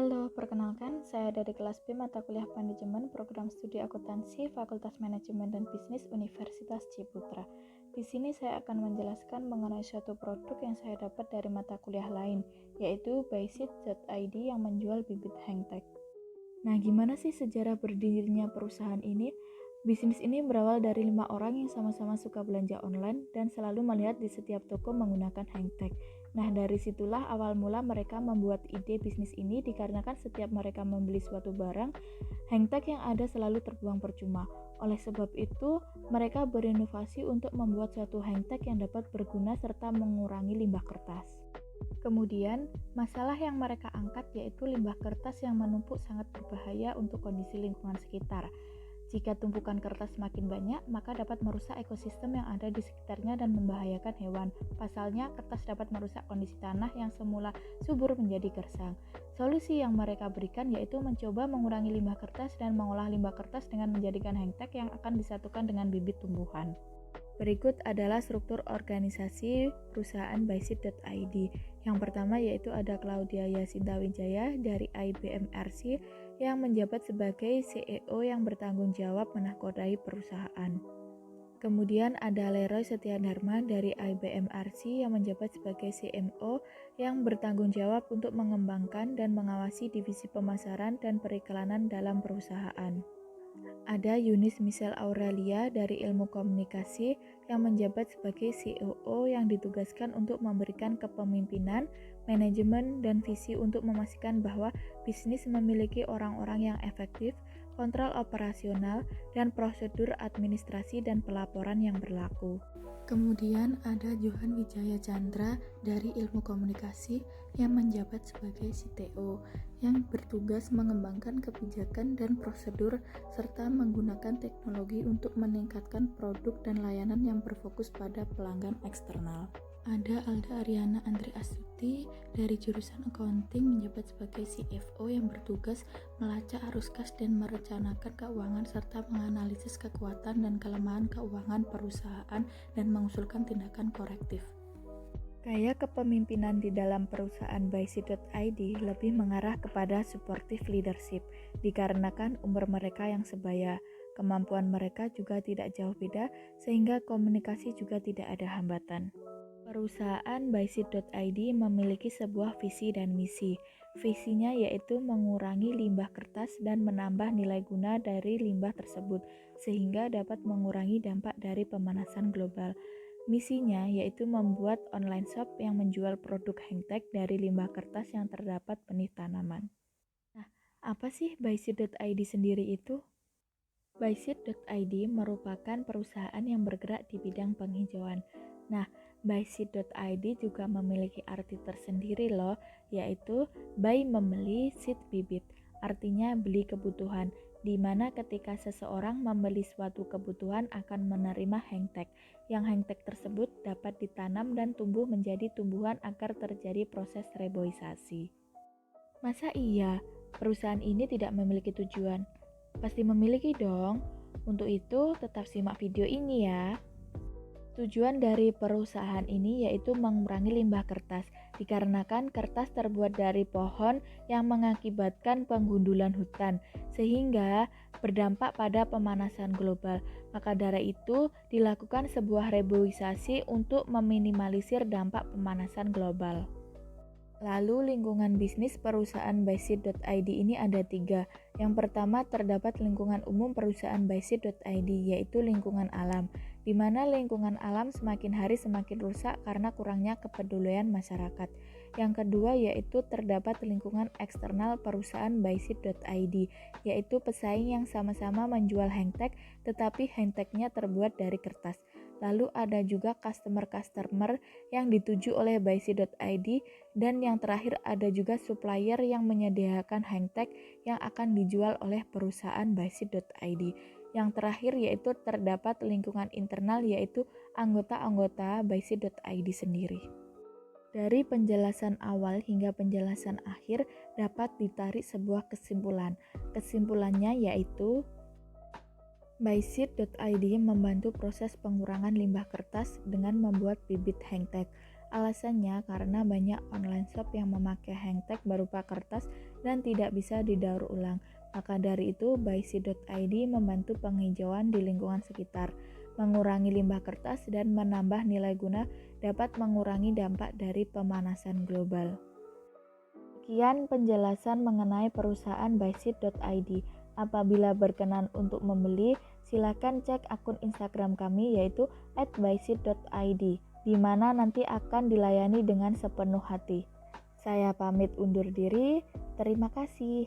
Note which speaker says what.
Speaker 1: Halo, perkenalkan saya dari kelas B mata kuliah manajemen program studi akuntansi Fakultas Manajemen dan Bisnis Universitas Ciputra. Di sini saya akan menjelaskan mengenai suatu produk yang saya dapat dari mata kuliah lain, yaitu Byseed.id yang menjual bibit hangtag. Nah, gimana sih sejarah berdirinya perusahaan ini? Bisnis ini berawal dari 5 orang yang sama-sama suka belanja online dan selalu melihat di setiap toko menggunakan hangtag. Nah, dari situlah awal mula mereka membuat ide bisnis ini dikarenakan setiap mereka membeli suatu barang, hangtag yang ada selalu terbuang percuma. Oleh sebab itu, mereka berinovasi untuk membuat suatu hangtag yang dapat berguna serta mengurangi limbah kertas. Kemudian, masalah yang mereka angkat yaitu limbah kertas yang menumpuk sangat berbahaya untuk kondisi lingkungan sekitar. Jika tumpukan kertas semakin banyak, maka dapat merusak ekosistem yang ada di sekitarnya dan membahayakan hewan. Pasalnya, kertas dapat merusak kondisi tanah yang semula subur menjadi gersang. Solusi yang mereka berikan yaitu mencoba mengurangi limbah kertas dan mengolah limbah kertas dengan menjadikan hangtag yang akan disatukan dengan bibit tumbuhan. Berikut adalah struktur organisasi perusahaan Byseed.id. Yang pertama yaitu ada Claudia Yasinta Wijaya dari IBM RC yang menjabat sebagai CEO yang bertanggung jawab menahkodai perusahaan. Kemudian ada Leroy Setiadharma dari IBM RC yang menjabat sebagai CMO yang bertanggung jawab untuk mengembangkan dan mengawasi divisi pemasaran dan periklanan dalam perusahaan. Ada Yunis Michelle Aurelia dari Ilmu Komunikasi yang menjabat sebagai COO yang ditugaskan untuk memberikan kepemimpinan, manajemen, dan visi untuk memastikan bahwa bisnis memiliki orang-orang yang efektif, kontrol operasional, dan prosedur administrasi dan pelaporan yang berlaku. Kemudian ada Johan Wijaya Chandra dari Ilmu Komunikasi yang menjabat sebagai CTO yang bertugas mengembangkan kebijakan dan prosedur serta menggunakan teknologi untuk meningkatkan produk dan layanan yang berfokus pada pelanggan eksternal. Ada Alda Ariana Andri Astuti dari jurusan accounting menjabat sebagai CFO yang bertugas melacak arus kas dan merencanakan keuangan serta menganalisis kekuatan dan kelemahan keuangan perusahaan dan mengusulkan tindakan korektif. Gaya kepemimpinan di dalam perusahaan Byseed.id lebih mengarah kepada supportive leadership dikarenakan umur mereka yang sebaya. Kemampuan mereka juga tidak jauh beda sehingga komunikasi juga tidak ada hambatan. Perusahaan Byseed.id memiliki sebuah visi dan misi. Visinya yaitu mengurangi limbah kertas dan menambah nilai guna dari limbah tersebut, sehingga dapat mengurangi dampak dari pemanasan global. Misinya yaitu membuat online shop yang menjual produk hangtag dari limbah kertas yang terdapat benih tanaman. Nah, apa sih Byseed.id sendiri itu? Byseed.id merupakan perusahaan yang bergerak di bidang penghijauan. Nah, Byseed.id juga memiliki arti tersendiri loh, yaitu buy membeli, seed bibit. Artinya beli kebutuhan, di mana ketika seseorang membeli suatu kebutuhan akan menerima hangtag. Yang hangtag tersebut dapat ditanam dan tumbuh menjadi tumbuhan agar terjadi proses reboisasi. Masa iya, perusahaan ini tidak memiliki tujuan? Pasti memiliki dong. Untuk itu, tetap simak video ini ya. Tujuan dari perusahaan ini yaitu mengurangi limbah kertas, dikarenakan kertas terbuat dari pohon yang mengakibatkan penggundulan hutan, sehingga berdampak pada pemanasan global. Maka dari itu, dilakukan sebuah reboisasi untuk meminimalisir dampak pemanasan global. Lalu lingkungan bisnis perusahaan Byseed.id ini ada 3. Yang pertama terdapat lingkungan umum perusahaan Byseed.id yaitu lingkungan alam, di mana lingkungan alam semakin hari semakin rusak karena kurangnya kepedulian masyarakat. Yang kedua yaitu terdapat lingkungan eksternal perusahaan Byseed.id, yaitu pesaing yang sama-sama menjual hangtag tetapi hangtagnya terbuat dari kertas. Lalu ada juga customer-customer yang dituju oleh Byseed.id dan yang terakhir ada juga supplier yang menyediakan hangtag yang akan dijual oleh perusahaan Byseed.id. Yang terakhir yaitu terdapat lingkungan internal yaitu anggota-anggota Byseed.id sendiri. Dari penjelasan awal hingga penjelasan akhir dapat ditarik sebuah kesimpulan. Kesimpulannya yaitu Byseed.id membantu proses pengurangan limbah kertas dengan membuat bibit hangtag. Alasannya karena banyak online shop yang memakai hang tag berupa kertas dan tidak bisa didaur ulang. Maka dari itu, byseed.id membantu penghijauan di lingkungan sekitar, mengurangi limbah kertas dan menambah nilai guna, dapat mengurangi dampak dari pemanasan global. Sekian penjelasan mengenai perusahaan byseed.id. Apabila berkenan untuk membeli, silakan cek akun Instagram kami yaitu @byseed.id, di mana nanti akan dilayani dengan sepenuh hati. Saya pamit undur diri, terima kasih.